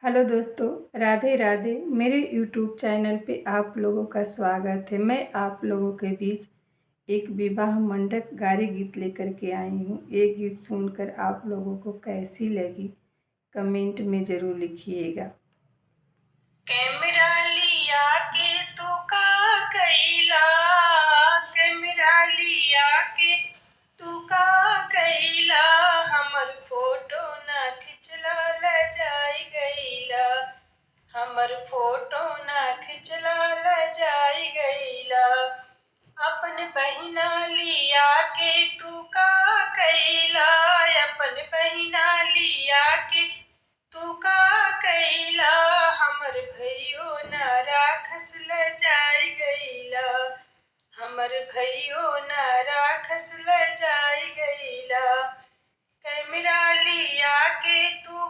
Hello दोस्तों, राधे राधे। मेरे YouTube channel पे आप लोगों का स्वागत है। मैं आप लोगों के बीच एक विवाह मंडप गारी गीत लेकर के आई हूँ। ये गीत सुनकर आप लोगों को कैसी लगी कमेंट में ज़रूर लिखिएगा। कैमरा लिया के तू का कैला, कैमरा लिया के तू का कैला, हमर फोटो ना खिंचला ल जाई गईला, हमर फोटो ना खिंचला ल जाई गईला। अपन बहिना लिया के तू का कैला, अपन बहिना लिया के तू का कैला, हमर भैयो ना राखस ल जाई गईला, हमर भैयो ना राखस ल जाई गईला। कैमरा लिया के तू